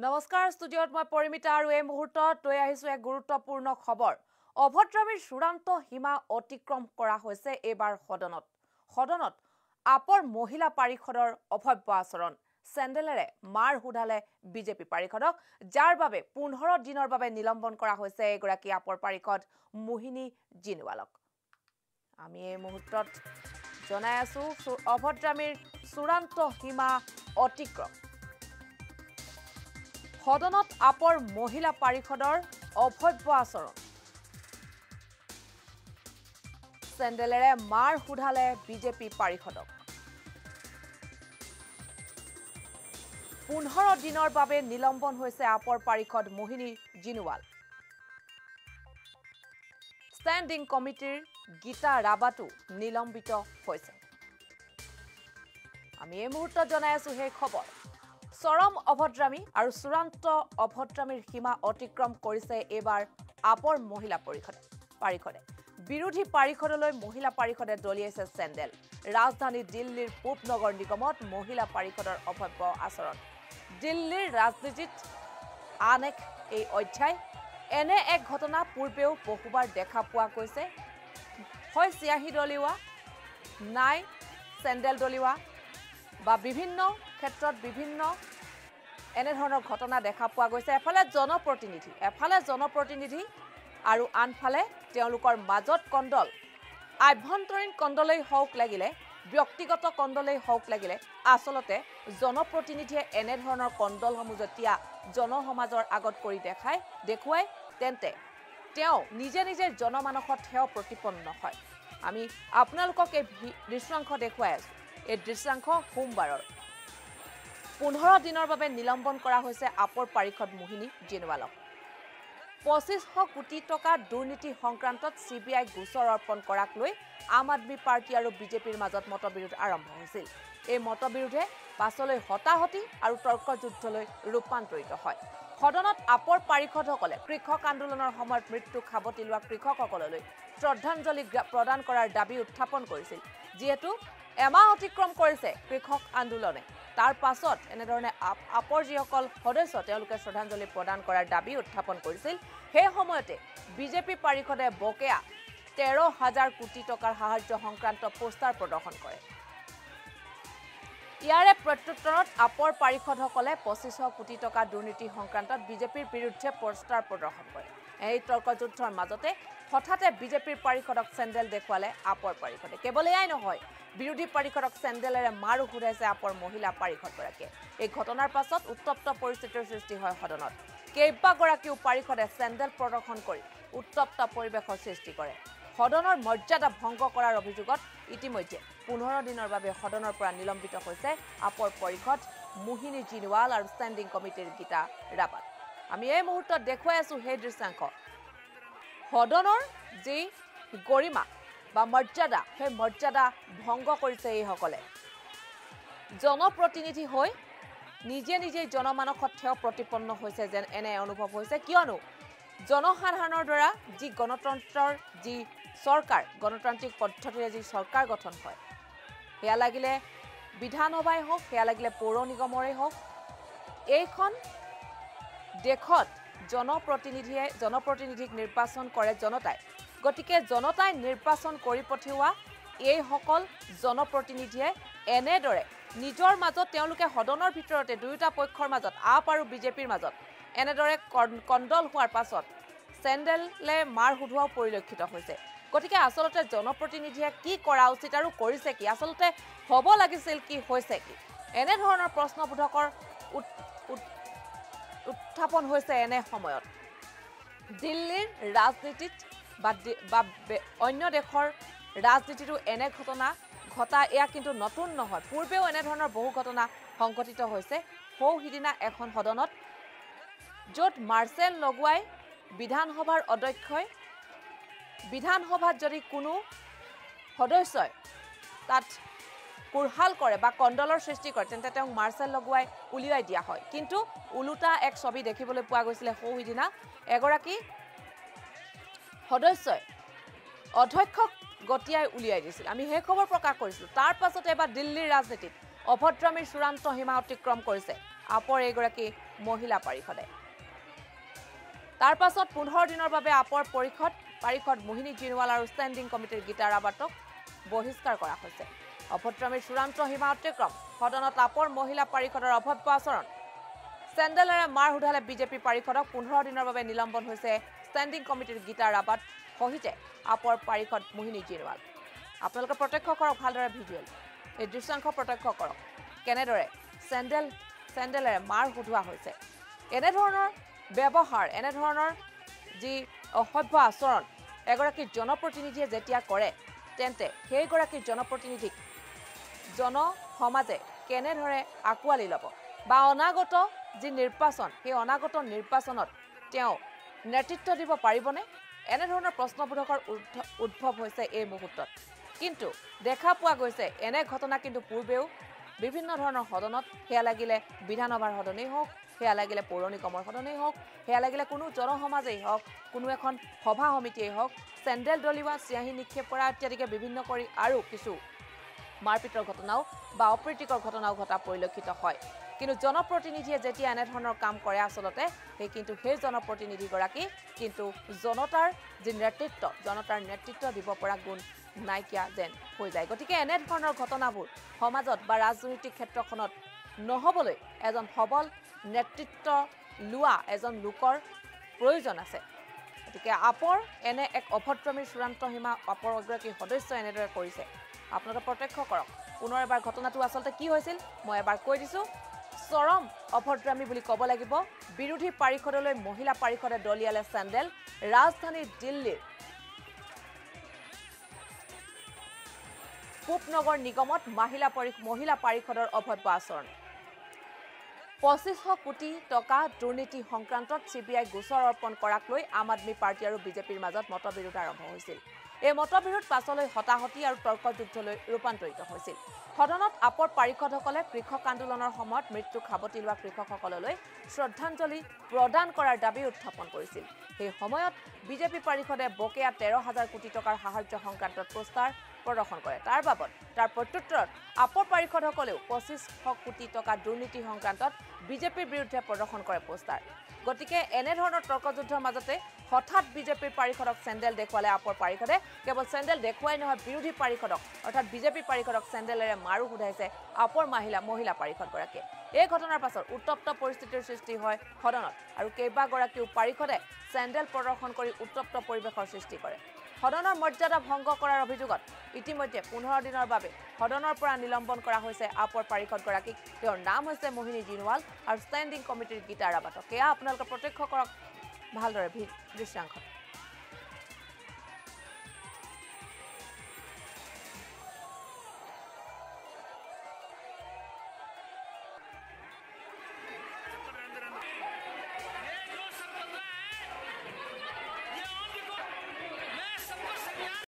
নমস্কাৰ ষ্টুডিঅত মই পৰিমিতা আৰু এই মুহূৰ্তত লৈ আহিছো এক গুৰুত্বপূৰ্ণ খবৰ অভদ্ৰামীৰ চূড়ান্ত সীমা অতিক্ৰম কৰা হৈছে এবাৰ সদনত আপৰ মহিলা পাৰিষদৰ অভব্য আচৰণ চেণ্ডেলেৰে মাৰ হুধালে বিজেপি পাৰিষদক যাৰ বাবে 15 দিনৰ বাবে নিলম্বন কৰা হৈছে এগৰাকী আপৰ পাৰিষদ মোহিনী জিনৱালক আমি এই মুহূৰ্তত জনাই আছো অভদ্ৰামীৰ চূড়ান্ত সীমা অতিক্ৰম সদনত আপৰ মহিলা পাৰিষদৰ অভব্য আচৰণ চেণ্ডেলেৰে মাৰ হুধালে বিজেপি পাৰিষদক 15 দিনৰ বাবে নিলম্বন হৈছে আপৰ পাৰিষদ মোহিনী জিনৱাল ষ্টেণ্ডিং কমিটিৰ গীতা ৰাবাটো নিলম্বিত হৈছে আমি এই মুহূৰ্তত জনাই আছো সেই খবৰ চৰম অভদ্ৰামী আৰু চূড়ান্ত অভদ্ৰামীৰ সীমা অতিক্ৰম কৰিছে এবাৰ আপৰ মহিলা পাৰিষদে বিৰোধী পাৰিষদলৈ মহিলা পাৰিষদে দলিয়াইছে চেণ্ডেল ৰাজধানী দিল্লীৰ পূব নগৰ নিগমত মহিলা পাৰিষদৰ অভব্য আচৰণ দিল্লীৰ ৰাজনীতিত আন এক এই অধ্যায় এনে এক ঘটনা পূৰ্বেও বহুবাৰ দেখা পোৱা গৈছে হয় চিয়াহী দলিওৱা নাই চেণ্ডেল দলিওৱা বা বিভিন্ন ক্ষেত্ৰত বিভিন্ন এনে ধৰণৰ ঘটনা দেখা পোৱা গৈছে এফালে জনপ্ৰতিনিধি আৰু আনফালে তেওঁলোকৰ মাজত কণ্ডল আভ্যন্তৰীণ কণ্ডলেই হওক লাগিলে ব্যক্তিগত কণ্ডলেই হওক লাগিলে আসলতে জনপ্ৰতিনিধিয়ে এনে ধৰণৰ কণ্ডলসমূহ যেতিয়া জনসমাজৰ আগত কৰি দেখুৱাই তেন্তে তেওঁ নিজে জনমানসত হেও প্ৰতিপন্ন হয় আমি আপোনালোকক এই দৃশ্যাংশ দেখুৱাই আছো এই দৃশ্যাংশ সোমবাৰৰ 15 দিনৰ বাবে নিলম্বন কৰা হৈছে আপৰ পাৰিষদ মোহিনী জিনৱালক 2500 কোটি টকা দুৰ্নীতি সংক্ৰান্তত সিবিআই গোচৰ অৰ্পণ কৰাক লৈ আম আদমি পাৰ্টি আৰু বিজেপিৰ মাজত মতবিৰোধ আৰম্ভ হৈছিল এই মতবিৰোধে পাছলৈ হতাহতি আৰু তৰ্কযুদ্ধলৈ ৰূপান্তৰিত হয় সদনত আপৰ পাৰিষদসকলে কৃষক আন্দোলনৰ সময়ত মৃত্যু খাবতি লোৱা কৃষকসকললৈ শ্ৰদ্ধাঞ্জলি প্ৰদান কৰাৰ দাবী উত্থাপন কৰিছিল যেহেতু এমাহ অতিক্ৰম কৰিছে কৃষক আন্দোলনে তাৰ পাছত এনেধৰণে আপৰ যিসকল সদস্য তেওঁলোকে শ্ৰদ্ধাঞ্জলি প্ৰদান কৰাৰ দাবী উত্থাপন কৰিছিল সেই সময়তে বিজেপি পাৰিষদে বকেয়া 13,000 কোটি টকাৰ সাহায্য সংক্ৰান্ত পোষ্টাৰ প্ৰদৰ্শন কৰে ইয়াৰে প্ৰত্যুত্তৰত আপৰ পাৰিষদসকলে 2500 কোটি টকা দুৰ্নীতি সংক্ৰান্তত বিজেপিৰ বিৰুদ্ধে পোষ্টাৰ প্ৰদৰ্শন কৰে এই তৰ্কযুদ্ধৰ মাজতে হঠাতে বিজেপিৰ পাৰিষদক চেণ্ডেল দেখুৱালে আপৰ পাৰিষদে কেৱল এয়াই নহয় বিৰোধী পাৰিষদক চেণ্ডেলেৰে মাৰো ঘূৰাইছে আপৰ মহিলা পাৰিষদগৰাকীয়ে এই ঘটনাৰ পাছত উত্তপ্ত পৰিস্থিতিৰ সৃষ্টি হয় সদনত কেইবাগৰাকীও পাৰিষদে চেণ্ডেল প্ৰদৰ্শন কৰি উত্তপ্ত পৰিৱেশৰ সৃষ্টি কৰে সদনৰ মৰ্যাদা ভংগ কৰাৰ অভিযোগত ইতিমধ্যে 15 দিনৰ বাবে সদনৰ পৰা নিলম্বিত হৈছে আপৰ পৰিষদ মোহিনী জিনৱাল আৰু ষ্টেণ্ডিং কমিটিৰ গীতা ৰাবাট আমি এই মুহূৰ্তত দেখুৱাই আছো সেই দৃশ্যাংশ সদনৰ যি গৰিমা বা মৰ্যাদা সেই মৰ্যাদা ভংগ কৰিছে এইসকলে জনপ্ৰতিনিধি হৈ নিজে জনমানসত হেও প্ৰতিপন্ন হৈছে যেন এনে অনুভৱ হৈছে কিয়নো জনসাধাৰণৰ দ্বাৰা যি গণতন্ত্ৰৰ যি চৰকাৰ গণতান্ত্ৰিক পদ্ধতিৰে যি চৰকাৰ গঠন হয় সেয়া লাগিলে বিধানসভাই হওক সেয়া লাগিলে পৌৰ নিগমৰে হওক এইখন দেশত জনপ্ৰতিনিধিক নিৰ্বাচন কৰে জনতাই গতিকে জনতাই নিৰ্বাচন কৰি পঠিওৱা এইসকল জনপ্ৰতিনিধিয়ে এনেদৰে নিজৰ মাজত তেওঁলোকে সদনৰ ভিতৰতে দুয়োটা পক্ষৰ মাজত আপ আৰু বিজেপিৰ মাজত এনেদৰে কণ্ডল হোৱাৰ পাছত চেণ্ডেলে মাৰ হুধুৱাও পৰিলক্ষিত হৈছে গতিকে আসলতে জনপ্ৰতিনিধিয়ে কি কৰা উচিত আৰু কৰিছে কি আসলতে হ'ব লাগিছিল কি হৈছে কি এনে ধৰণৰ প্ৰশ্নবোধকৰ উত্থাপন হৈছে এনে সময়ত দিল্লীৰ ৰাজনীতিত বা অন্য দেশৰ ৰাজনীতিটো এনে ঘটনা ঘটা এয়া কিন্তু নতুন নহয় পূৰ্বেও এনে ধৰণৰ বহু ঘটনা সংঘটিত হৈছে সৌহিদিনা এখন সদনত য'ত মাৰ্চেল লগুৱাই বিধানসভাৰ অধ্যক্ষই বিধানসভাত যদি কোনো সদস্যই তাত কুৰহাল কৰে বা কণ্ডলৰ সৃষ্টি কৰে তেন্তে তেওঁক মাৰ্চেল লগুৱাই উলিয়াই দিয়া হয় কিন্তু উলুটা এক ছবি দেখিবলৈ পোৱা গৈছিল সৌহিদিনা এগৰাকী সদস্যই অধ্যক্ষক গতিয়াই উলিয়াই দিছিল আমি হে খবৰ প্ৰকাশ কৰিছিল তাৰ পাছত এবাৰ দিল্লীৰ ৰাজনীতিত অভদ্ৰামীৰ চূড়ান্ত সীমা অতিক্ৰম কৰিছে আপৰ এগৰাকী মহিলা পাৰিষদে। তাৰ পাছত 15 দিনৰ বাবে আপৰ পাৰিষদ মোহিনী জিনৱাল আৰু ষ্টেণ্ডিং কমিটিৰ গীতা ৰাৱাটক বহিষ্কাৰ কৰা হৈছে। অভদ্ৰামীৰ চূড়ান্ত সীমা অতিক্ৰম, সদনত আপৰ মহিলা পাৰিষদৰ অভব্য আচৰণ, চেণ্ডেলেৰে মাৰ সোধালে বিজেপি পাৰিষদক 15 দিনৰ বাবে নিলম্বন হৈছে ষ্টেণ্ডিং কমিটিৰ গীতা ৰাৱাট সহিতে আপৰ পাৰিষদ মোহিনী জিনৱাল। আপোনালোকে প্ৰত্যক্ষ কৰক ভালদৰে ভিজুৱেল, এই দৃশ্যাংশ প্ৰত্যক্ষ কৰক কেনেদৰে চেণ্ডেলেৰে মাৰ সোধোৱা হৈছে। এনেধৰণৰ ব্যৱহাৰ, এনেধৰণৰ যি অসভ্য আচৰণ এগৰাকী জনপ্ৰতিনিধিয়ে যেতিয়া কৰে, তেন্তে সেইগৰাকী জনপ্ৰতিনিধিক জনসমাজে কেনেদৰে আঁকোৱালি ল'ব বা অনাগত যি নিৰ্বাচন, সেই অনাগত নিৰ্বাচনত তেওঁ নেতৃত্ব দিব পাৰিবনে? এনেধৰণৰ প্ৰশ্নবোধকৰ উদ্ভৱ হৈছে এই মুহূৰ্তত। কিন্তু দেখা পোৱা গৈছে এনে ঘটনা কিন্তু পূৰ্বেও বিভিন্ন ধৰণৰ সদনত, সেয়া লাগিলে বিধানসভাৰ সদনেই হওক, সেয়া লাগিলে পৌৰ নিগমৰ সদনেই হওক, সেয়া লাগিলে কোনো জনসমাজেই হওক, কোনো এখন সভা সমিতিয়েই হওক, চেণ্ডেল দলিওৱা, চিয়াহী নিক্ষেপ কৰা ইত্যাদিকে বিভিন্ন কৰি আৰু কিছু মাৰপিটৰ ঘটনাও বা অপ্ৰীতিকৰ ঘটনাও ঘটা পৰিলক্ষিত হয়। কিন্তু জনপ্ৰতিনিধিয়ে যেতিয়া এনেধৰণৰ কাম কৰে আচলতে সেই জনপ্ৰতিনিধিগৰাকী কিন্তু জনতাৰ যি নেতৃত্ব, জনতাৰ নেতৃত্ব দিব পৰা গুণ নাইকিয়া যেন হৈ যায়। গতিকে এনেধৰণৰ ঘটনাবোৰ সমাজত বা ৰাজনৈতিক ক্ষেত্ৰখনত নহ'বলৈ এজন সবল নেতৃত্ব লোৱা এজন লোকৰ প্ৰয়োজন আছে। গতিকে আপৰ এনে এক অভদ্ৰামীৰ চূড়ান্ত সীমা আপৰ এগৰাকী সদস্য এনেদৰে কৰিছে। আপোনালোকে প্ৰত্যক্ষ কৰক পুনৰ এবাৰ ঘটনাটো আচলতে কি হৈছিল মই এবাৰ কৈ দিছোঁ। চৰম অভদ্ৰামী বুলি ক'ব লাগিব। বিৰোধী পাৰিষদলৈ মহিলা পাৰিষদে দলিয়ালে চেণ্ডেল। ৰাজধানী দিল্লীৰ পূবনগৰ নিগমত মহিলা পাৰিষদৰ অভব্য আচৰণ। 2500 কোটি টকা দুৰ্নীতি সংক্ৰান্তত CBI গোচৰ অৰ্পণ কৰাক লৈ আম আদমি পাৰ্টি আৰু বিজেপিৰ মাজত মতবিৰোধ আৰম্ভ হৈছিল। এই মতবিৰোধ পাছলৈ হতাহতি আৰু তৰ্কযুদ্ধলৈ ৰূপান্তৰিত হৈছিল। সদনত আপৰ পাৰিষদসকলে কৃষক আন্দোলনৰ সময়ত মৃত্যুক সাৱটি লোৱা কৃষকসকললৈ শ্ৰদ্ধাঞ্জলি প্ৰদান কৰাৰ দাবী উত্থাপন কৰিছিল। সেই সময়ত বিজেপি পাৰিষদে বকেয়া 13,000 কোটি টকাৰ সাহায্য সংক্ৰান্তত পোষ্টাৰ প্ৰদৰ্শন কৰে। তাৰ প্ৰত্যুত্তৰত আপৰ পাৰিষদসকলেও 2500 কোটি টকা দুৰ্নীতি সংক্ৰান্তত বিজেপিৰ বিৰুদ্ধে প্ৰদৰ্শন কৰে পোষ্টাৰ। গতিকে এনেধৰণৰ তৰ্কযুদ্ধৰ মাজতে হঠাৎ বিজেপিৰ পাৰিষদক চেণ্ডেল দেখুৱালে আপৰ পাৰিষদে। কেৱল চেণ্ডেল দেখুৱাই নহয়, বিৰোধী পাৰিষদক অৰ্থাৎ বিজেপি পাৰিষদক চেণ্ডেলেৰে মাৰো সোধাইছে আপৰ মহিলা পাৰিষদগৰাকীয়ে। এই ঘটনাৰ পাছত উত্তপ্ত পৰিস্থিতিৰ সৃষ্টি হয় সদনত আৰু কেইবাগৰাকীও পাৰিষদে চেণ্ডেল প্ৰদৰ্শন কৰি উত্তপ্ত পৰিৱেশৰ সৃষ্টি কৰে। সদনৰ মৰ্যাদা ভংগ কৰাৰ অভিযোগত ইতিমধ্যে 15 দিনৰ বাবে সদনৰ পৰা নিলম্বন কৰা হৈছে আপৰ পাৰিষদগৰাকীক। তেওঁৰ নাম হৈছে মোহিনী জিনৱাল আৰু ষ্টেণ্ডিং কমিটিৰ গীতা ৰাৱাটক। এয়া আপোনালোকে প্ৰত্যক্ষ কৰক ভালদৰে দৃশ্যাংশ।